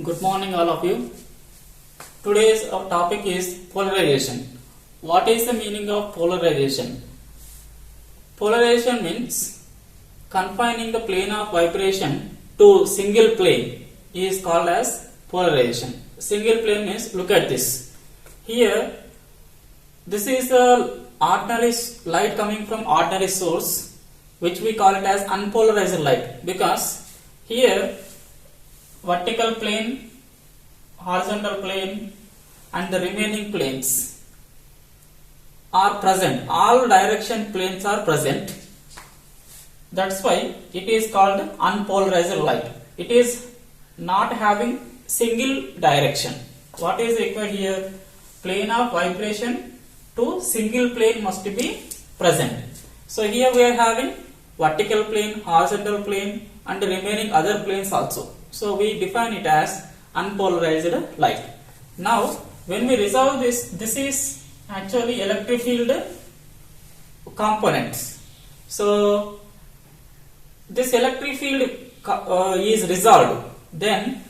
Good morning, all of you. Today's topic is polarization. What is the meaning of polarization? Polarization means confining the plane of vibration to single plane is called as polarization. Single plane means, look at this. Here, this is the ordinary light coming from ordinary source, which we call it as unpolarized light, because here vertical plane, horizontal plane and the remaining planes are present. All direction planes are present. That's why it is called unpolarized light. It is not having single direction. What is required here? Plane of vibration to single plane must be present. So here we are having vertical plane, horizontal plane and the remaining other planes also. So we define it as unpolarized light. Now when we resolve this, this is actually electric field components. So this electric field is resolved, then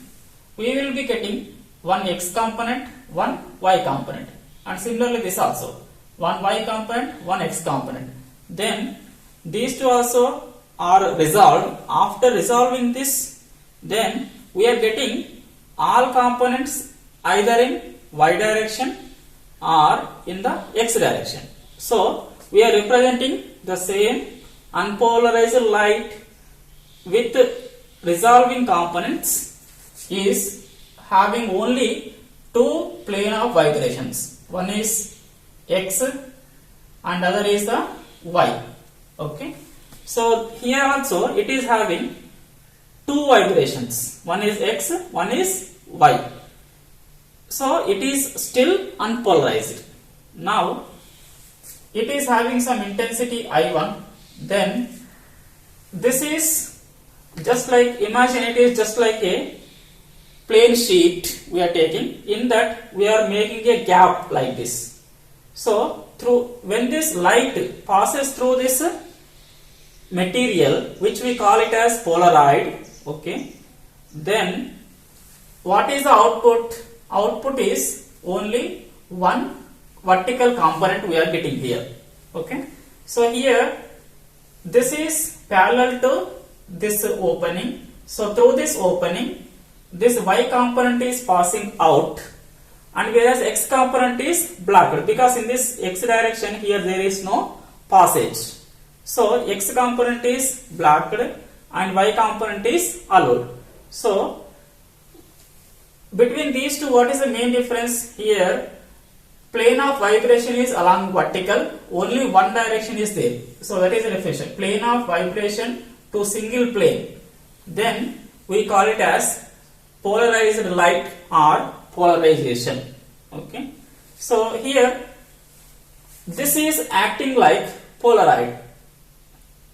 we will be getting one X component, one Y component, and similarly this also one Y component, one X component. Then these two also are resolved. After resolving this, then we are getting all components either in Y direction or in the X direction. So we are representing the same unpolarized light with resolving components is having only two plane of vibrations. One is X and other is the Y. Okay. So here also it is having two vibrations. One is X, one is Y. So it is still unpolarized. Now it is having some intensity I1. Then this is just like, imagine it is just like a plain sheet we are taking. In that we are making a gap like this. So when this light passes through this material, which we call it as Polaroid, okay, then what is the output? Output is only one vertical component we are getting here. Okay, so here this is parallel to this opening. So through this opening, this Y component is passing out, and whereas X component is blocked, because in this X direction here there is no passage. So X component is blocked and Y component is allowed. So between these two, what is the main difference here? Plane of vibration is along vertical, only one direction is there. So that is the definition. Plane of vibration to single plane. Then we call it as polarized light or polarization. Okay. So here this is acting like Polaroid.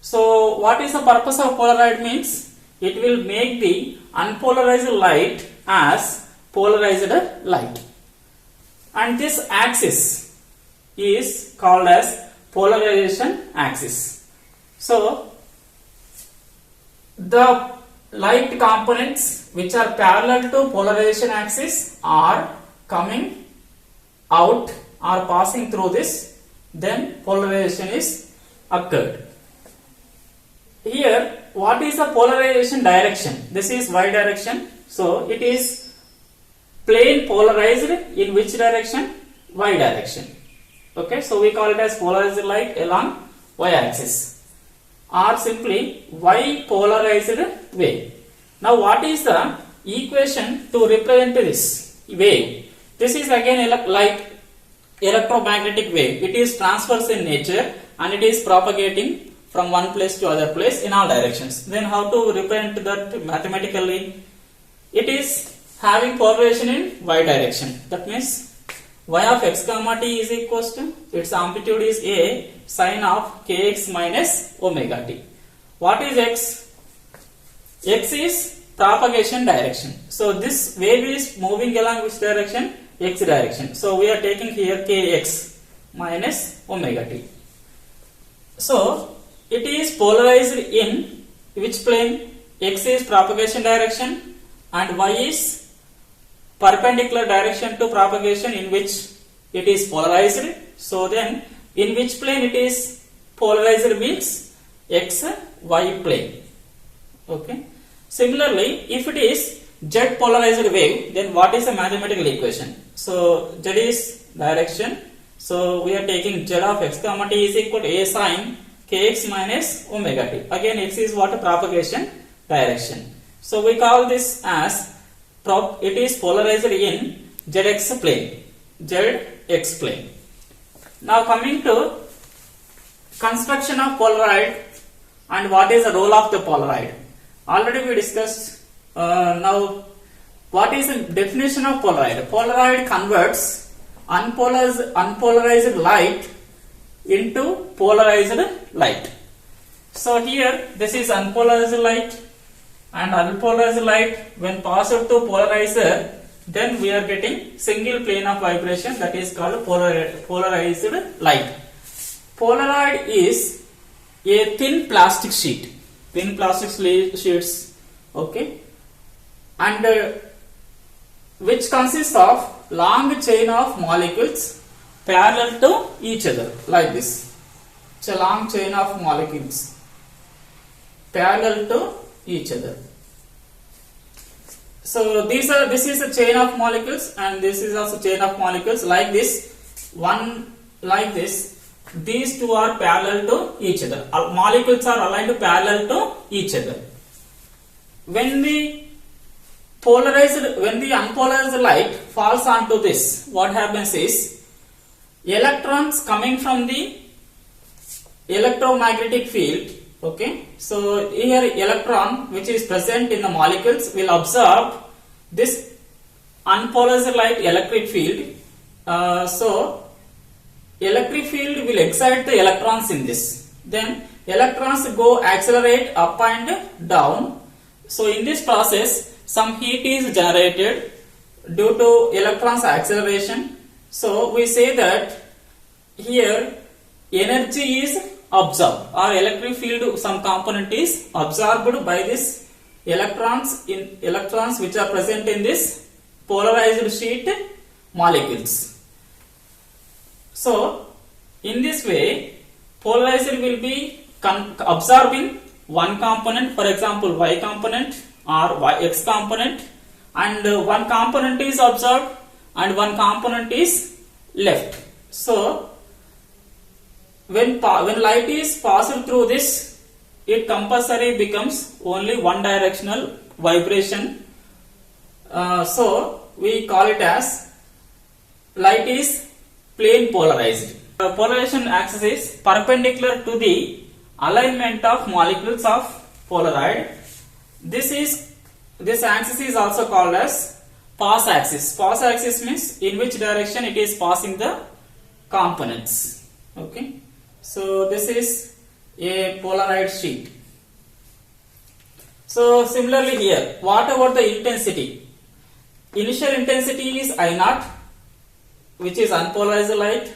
So what is the purpose of Polaroid means? It will make the unpolarized light as polarized light. And this axis is called as polarization axis. So the light components which are parallel to polarization axis are coming out or passing through this, then polarization is occurred. Here, what is the polarization direction? This is Y direction. So it is plane polarized in which direction? Y direction. Okay, so we call it as polarized light along Y axis, or simply Y polarized wave. Now what is the equation to represent this wave? This is again like electromagnetic wave. It is transverse in nature and it is propagating from one place to other place in all directions. Then how to represent that mathematically? It is having polarization in Y direction. That means Y of x comma t is equals to, its amplitude is A sine of kx minus omega t. What is x? X is propagation direction. So this wave is moving along which direction? X direction. So we are taking here kx minus omega t. So it is polarized in which plane? X is propagation direction and Y is perpendicular direction to propagation in which it is polarized. So then in which plane it is polarized means x y plane. Okay. Similarly, if it is z polarized wave, then what is the mathematical equation? So z is direction. So we are taking z of x comma t is equal to a sin kx minus omega t. Again, x is what? Propagation direction. So we call this as it is polarized in zx plane. zx plane. Now coming to construction of Polaroid and what is the role of the Polaroid. Already we discussed. Now what is the definition of Polaroid? Polaroid converts unpolarized light into polarized light. So here this is unpolarized light, and unpolarized light when passed to polarizer, then we are getting single plane of vibration, that is called polarized light. Polaroid is a thin plastic sheet, sheets, okay, and which consists of long chain of molecules parallel to each other, like this. It's a long chain of molecules parallel to each other. So this is a chain of molecules, and this is also chain of molecules like this. One like this. These two are parallel to each other. Molecules are aligned parallel to each other. When the unpolarized light falls onto this, what happens is electrons coming from the electromagnetic field. Okay, so here electron which is present in the molecules will absorb this unpolarized light electric field. So electric field will excite the electrons in this. Then electrons go accelerate up and down. So in this process some heat is generated due to electrons acceleration. So we say that here energy is absorbed, or electric field some component is absorbed by this electrons which are present in this polarized sheet molecules. So in this way polarizer will be absorbing one component, for example y component or x component, and one component is absorbed and one component is left. So when light is passed through this, it compulsory becomes only one directional vibration. So we call it as light is plane polarized. The polarization axis is perpendicular to the alignment of molecules of Polaroid. This axis is also called as pass axis. Pass axis means in which direction it is passing the components. Okay. So this is a Polaroid sheet. So similarly here, what about the intensity? Initial intensity is I naught, which is unpolarized light.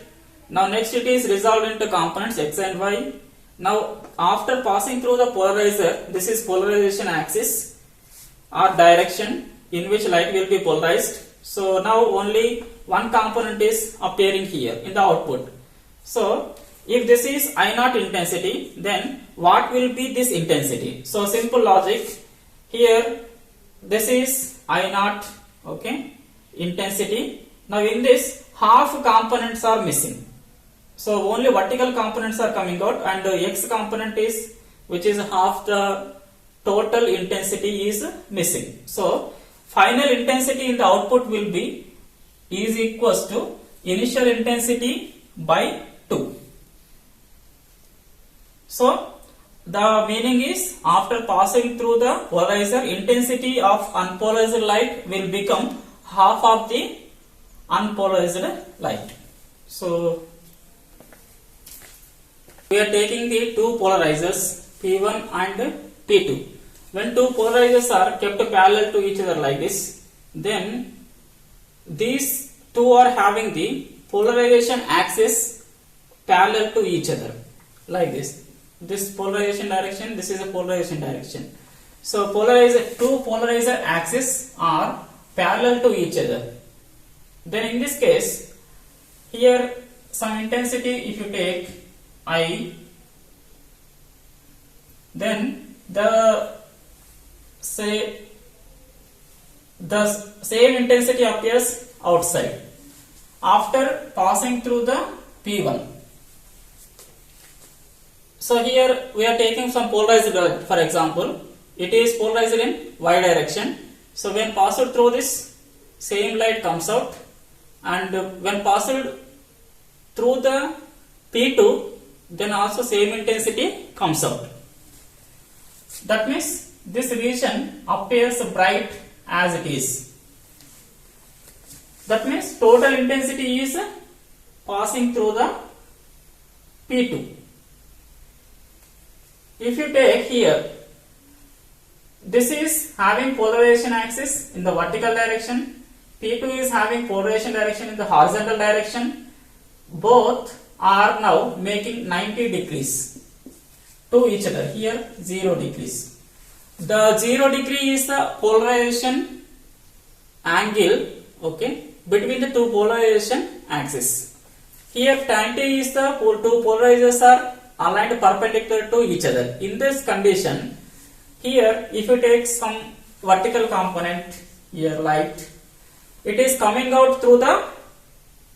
Now next it is resolved into components x and y. Now after passing through the polarizer, this is polarization axis or direction in which light will be polarized. So now only one component is appearing here in the output. So if this is I naught intensity, then what will be this intensity? So simple logic, here this is I naught, okay, intensity. Now in this half components are missing. So only vertical components are coming out, and the x component is, which is half the total intensity, is missing. So final intensity in the output will be is equals to initial intensity by 2. So the meaning is after passing through the polarizer, intensity of unpolarized light will become half of the unpolarized light. So we are taking the two polarizers P1 and P2. When two polarizers are kept parallel to each other like this, then these two are having the polarization axis parallel to each other like this. This polarization direction, this is a polarization direction. So two polarizer axes are parallel to each other. Then in this case, here some intensity if you take I, then the same intensity appears outside after passing through the P1. So here we are taking some polarized, for example, it is polarized in Y direction. So when passed through this, same light comes out, and when passed through the P2, then also same intensity comes out. That means this region appears bright as it is. That means total intensity is passing through the P2. If you take here, this is having polarization axis in the vertical direction, P2 is having polarization direction in the horizontal direction. Both are now making 90 degrees to each other. Here 0 degrees. The 0 degree is the polarization angle, okay, between the two polarization axes. Here tan T is the two polarizers are aligned perpendicular to each other. In this condition, here if you take some vertical component, here light, it is coming out through the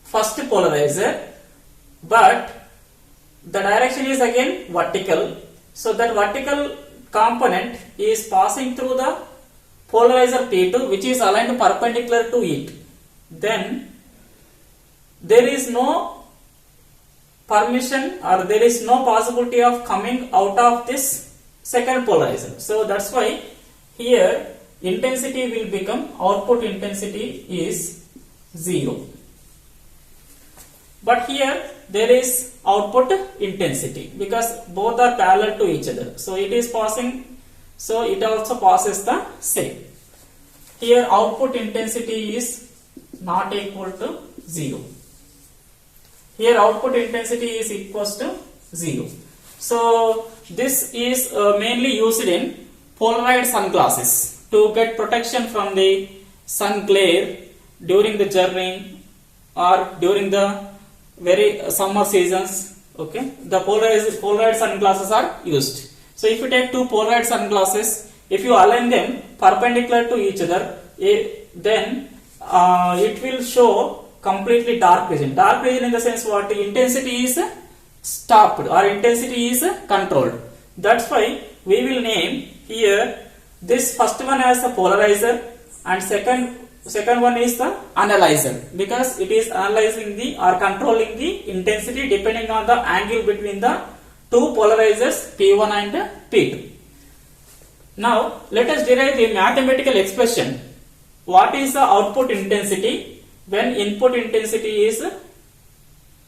first polarizer, but the direction is again vertical. So that vertical component is passing through the polarizer P2, which is aligned perpendicular to it. Then there is no permission, or there is no possibility of coming out of this second polarizer. So that's why here intensity will become, output intensity is 0. But here there is output intensity because both are parallel to each other. So it is passing, so it also passes the same. Here output intensity is not equal to 0. Here output intensity is equals to 0. So this is mainly used in polarized sunglasses to get protection from the sun glare during the journey or during the very summer seasons. Okay, the polarized sunglasses are used. So if you take two polarized sunglasses, if you align them perpendicular to each other, then it will show completely dark region. Dark region in the sense what? Intensity is stopped or intensity is controlled. That's why we will name here this first one as the polarizer and second one is the analyzer, because it is analyzing the or controlling the intensity depending on the angle between the two polarizers P1 and P2. Now let us derive the mathematical expression. What is the output intensity when input intensity is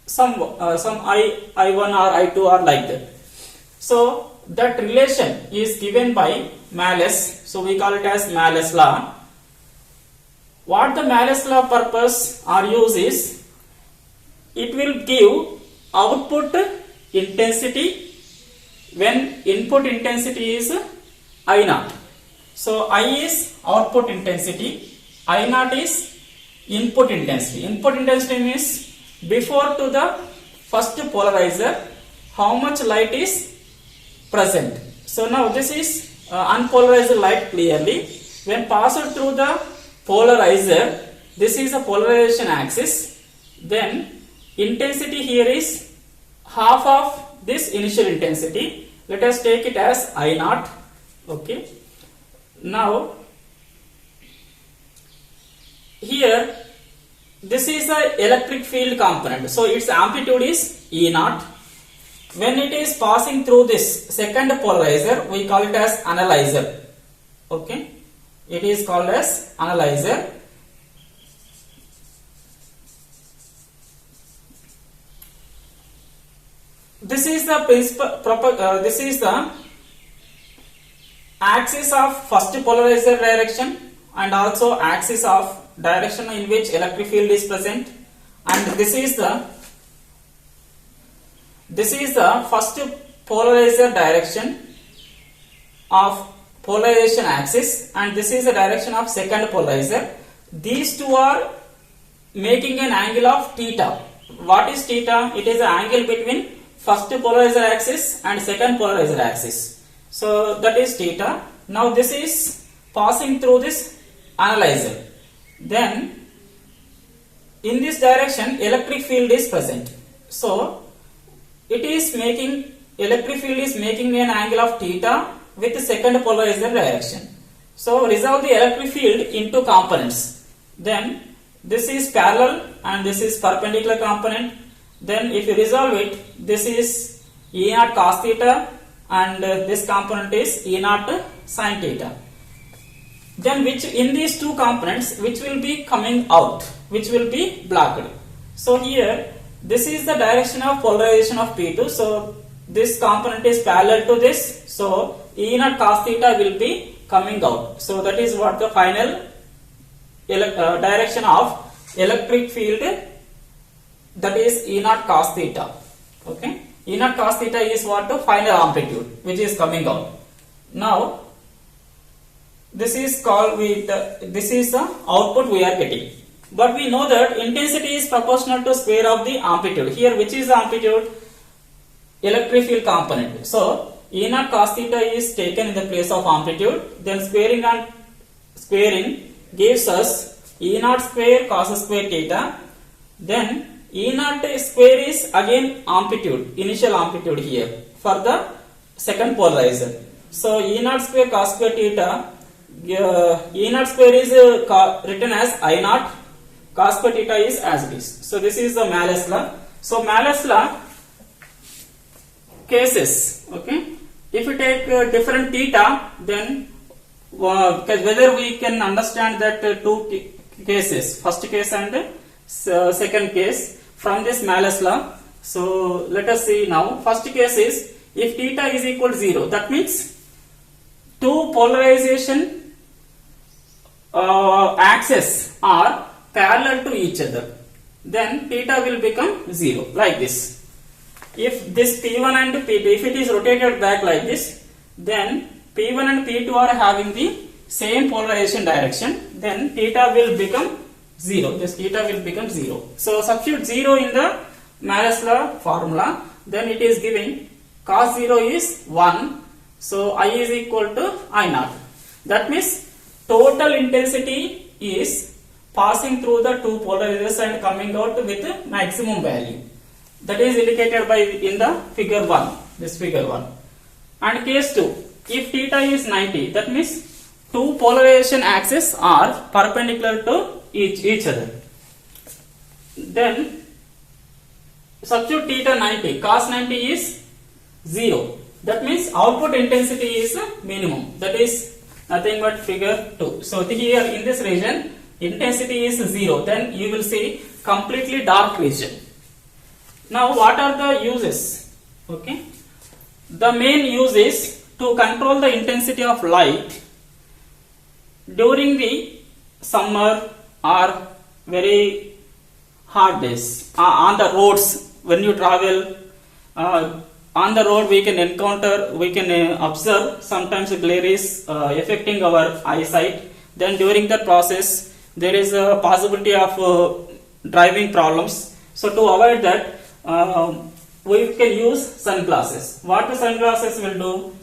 some I1 or I2 or like that? So that relation is given by Malus. So we call it as Malus law. What the Malus law purpose or use is, it will give output intensity when input intensity is I0. So I is output intensity, I0 is input intensity. Input intensity means before to the first polarizer how much light is present. So now this is unpolarized light clearly. When passed through the polarizer, this is a polarization axis, then intensity here is half of this initial intensity. Let us take it as I0. Okay. Now here this is the electric field component, so its amplitude is E0. When it is passing through this second polarizer, we call it as analyzer. Okay, it is called as analyzer. This is the this is the axis of first polarizer direction and also axis of direction in which electric field is present, and this is the first polarizer direction of polarization axis, and this is the direction of second polarizer. these two are making an angle of theta. What is theta? It is the angle between first polarizer axis and second polarizer axis. So that is theta. Now this is passing through this analyzer. Then in this direction electric field is present. So electric field is making an angle of theta with the second polarizer direction. So resolve the electric field into components. Then this is parallel and this is perpendicular component. Then if you resolve it, this is E naught cos theta and this component is E naught sin theta. Then which in these two components which will be coming out, which will be blocked. So here this is the direction of polarization of P2. So this component is parallel to this. So E naught cos theta will be coming out. So that is what the final direction of electric field, that is E naught cos theta. Okay, E naught cos theta is what the final amplitude which is coming out. Now this is called this is the output we are getting. But we know that intensity is proportional to square of the amplitude. Here which is the amplitude? Electric field component. So E naught cos theta is taken in the place of amplitude. Then squaring and squaring gives us E naught square cos square theta. Then E naught square is again amplitude, initial amplitude here for the second polarizer. So E naught square cos square theta, E naught square is written as I naught, cos square theta is as it is. So this is the Malus law. So Malus law cases, okay, if you take different theta, then whether we can understand that two cases, first case and second case from this Malus law. So let us see now. First case is if theta is equal to 0, that means two polarization axes are parallel to each other, then theta will become 0 like this. If this P1 and P2, if it is rotated back like this, then P1 and P2 are having the same polarization direction, then theta will become 0. This theta will become 0. So substitute 0 in the Malus law formula, then it is giving cos 0 is 1. So I is equal to I naught. That means total intensity is passing through the two polarizers and coming out with maximum value. That is indicated by in the figure 1, this figure 1. And case 2, if theta is 90, that means two polarization axes are perpendicular to each other. Then substitute theta 90, cos 90 is 0. That means output intensity is minimum. That is nothing but figure 2. So here in this region intensity is 0. Then you will see completely dark region. Now what are the uses? Okay, the main use is to control the intensity of light during the summer or very hot days on the roads. When you travel on the road, we can observe sometimes glare is affecting our eyesight. Then during that process there is a possibility of driving problems. So to avoid that, we can use sunglasses. What the sunglasses will do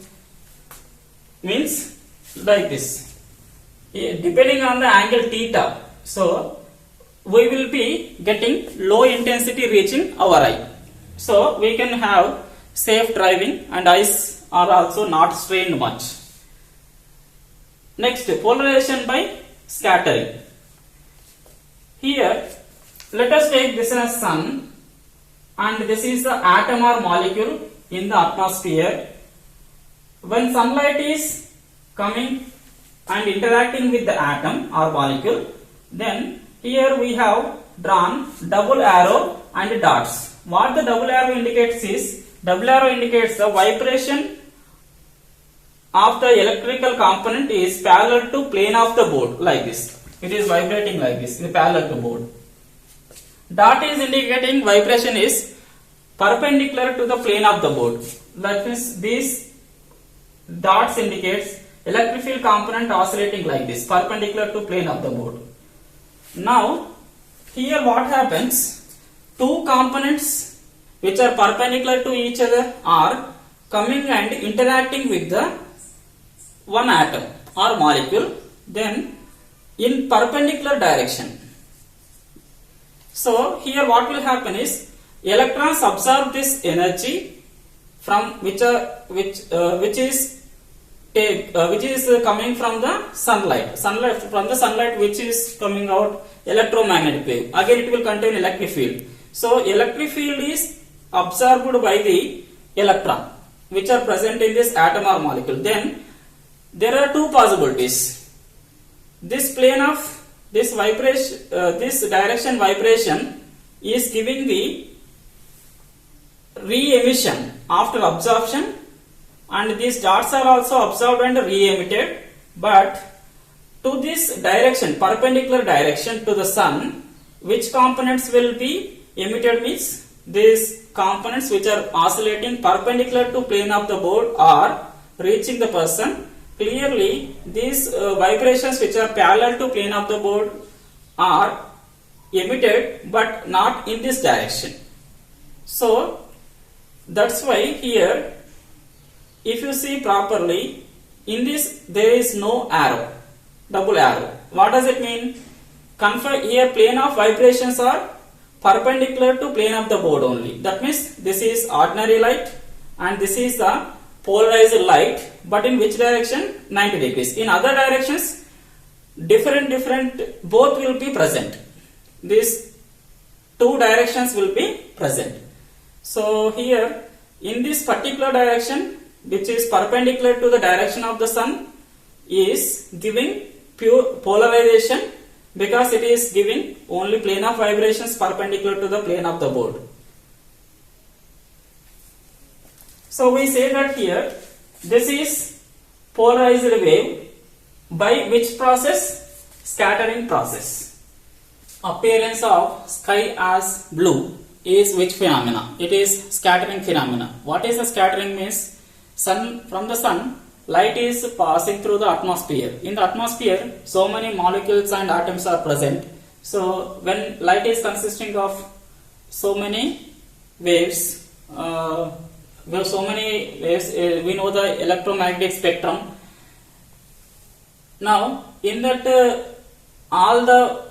means like this, depending on the angle theta. So we will be getting low intensity reaching our eye. So we can have safe driving and eyes are also not strained much. Next, polarization by scattering. Here let us take this as sun, and this is the atom or molecule in the atmosphere. When sunlight is coming and interacting with the atom or molecule, then here we have drawn double arrow and dots. What the double arrow indicates is, double arrow indicates the vibration of the electrical component is parallel to plane of the board like this. It is vibrating like this, parallel to board. Dot is indicating vibration is perpendicular to the plane of the board. That means these dots indicates electric field component oscillating like this, perpendicular to plane of the board. Now here what happens, two components which are perpendicular to each other are coming and interacting with the one atom or molecule, then in perpendicular direction. So here what will happen is, electrons absorb this energy from which is coming from the sunlight which is coming out, electromagnetic wave. Again it will contain electric field. So electric field is absorbed by the electron which are present in this atom or molecule. Then there are two possibilities. This plane of this vibration, this direction vibration is giving the re-emission after absorption, and these dots are also absorbed and re-emitted, but to this direction, perpendicular direction to the sun, which components will be emitted means these components which are oscillating perpendicular to plane of the board are reaching the person. Clearly these vibrations which are parallel to plane of the board are emitted but not in this direction. So that's why here if you see properly, in this there is no arrow, double arrow. What does it mean? Here plane of vibrations are perpendicular to plane of the board only. That means this is ordinary light and this is the polarized light, but in which direction? 90 degrees. In other directions, different both will be present. These two directions will be present. So here in this particular direction, which is perpendicular to the direction of the sun, is giving pure polarization because it is giving only plane of vibrations perpendicular to the plane of the board. So we say that here this is polarized wave by which process? Scattering process. Appearance of sky as blue is which phenomena? It is scattering phenomena. What is the scattering means? From the sun, light is passing through the atmosphere. In the atmosphere, so many molecules and atoms are present. So when light is consisting of so many waves, we know the electromagnetic spectrum. Now in that all the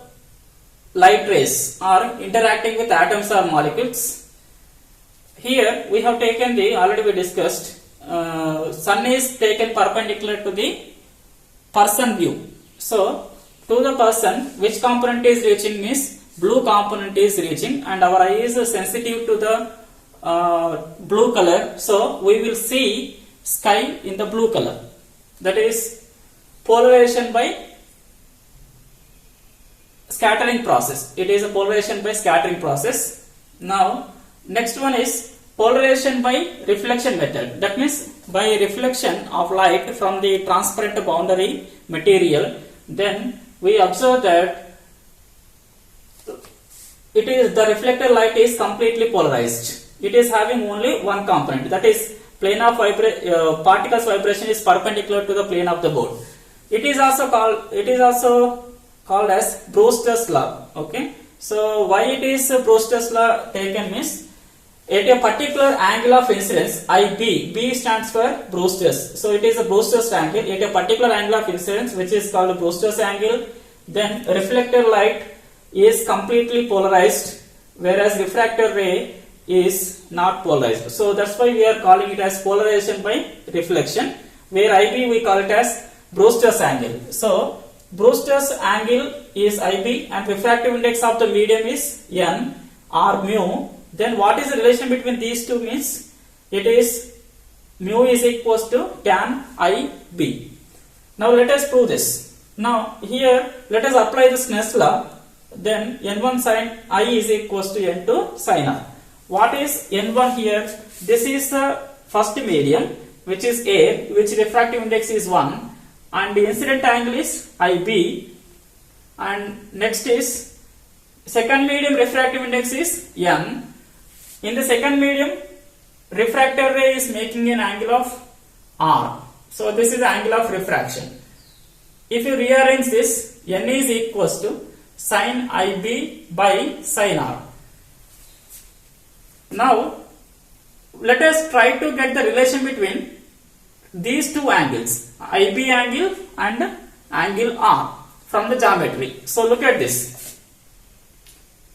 light rays are interacting with atoms or molecules. Here we have taken the, already we discussed, sun is taken perpendicular to the person view. So to the person, which component is reaching means blue component is reaching, and our eye is sensitive to the blue color. So we will see sky in the blue color. That is polarization by scattering process. It is a polarization by scattering process. Now next one is polarization by reflection method. That means by reflection of light from the transparent boundary material, then we observe that it is the reflected light is completely polarized. It is having only one component, that is plane of particles vibration is perpendicular to the plane of the board. It is also called as Brewster's law. Okay, so why it is Brewster's law taken means, at a particular angle of incidence, IB, B stands for Brewster's. So it is a Brewster's angle. At a particular angle of incidence, which is called Brewster's angle, then reflected light is completely polarized, whereas refracted ray is not polarized. So that's why we are calling it as polarization by reflection, where IB we call it as Brewster's angle. So Brewster's angle is IB and refractive index of the medium is N or mu. Then what is the relation between these two means? It is mu is equals to tan IB. Now let us prove this. Now here let us apply the Snell's law. Then N1 sin I is equals to N2 sin R. What is N1 here? This is the first medium, which is air, which refractive index is 1, and the incident angle is IB, and next is second medium refractive index is N. In the second medium, refracted ray is making an angle of R. So this is the angle of refraction. If you rearrange this, N is equals to sin IB by sin R. Now, let us try to get the relation between these two angles, IB angle and angle R from the geometry. So, look at this.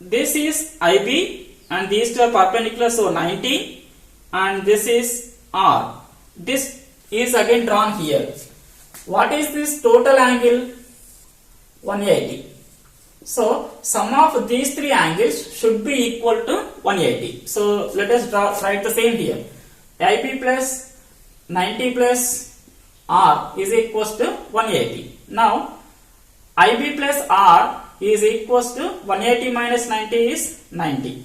This is IB and these two are perpendicular, so 90, and this is R. This is again drawn here. What is this total angle? 180. So, sum of these three angles should be equal to 180. So, let us write the same here. IB plus 90 plus R is equals to 180. Now, IB plus R is equals to 180 minus 90 is 90.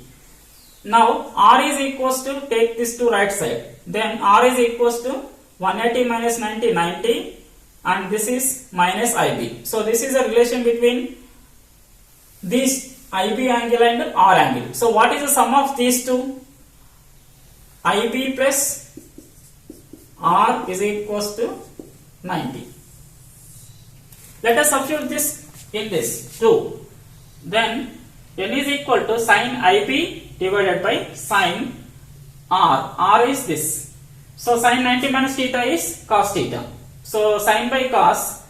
Now, R is equals to, take this to right side. Then R is equals to 180 minus 90, 90, and this is minus IB. So, this is a relation between this IB angle and R angle. So, what is the sum of these two? IB plus R is equals to 90. Let us substitute this in this 2. Then N is equal to sin IB divided by sin R. R is this. So, sin 90 minus theta is cos theta. So, sin by cos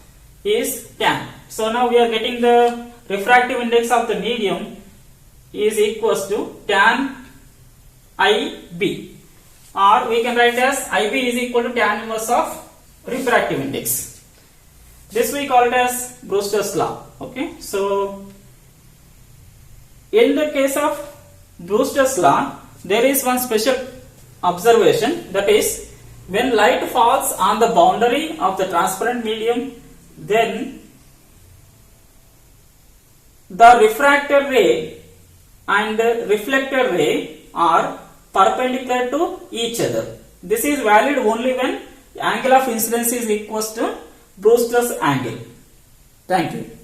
is tan. So, now we are getting the refractive index of the medium is equals to tan IB, or we can write as IB is equal to tan inverse of refractive index. This we call it as Brewster's law. Okay, so in the case of Brewster's law, there is one special observation, that is, when light falls on the boundary of the transparent medium, then the refracted ray and the reflected ray are perpendicular to each other. This is valid only when angle of incidence is equals to Brewster's angle. Thank you.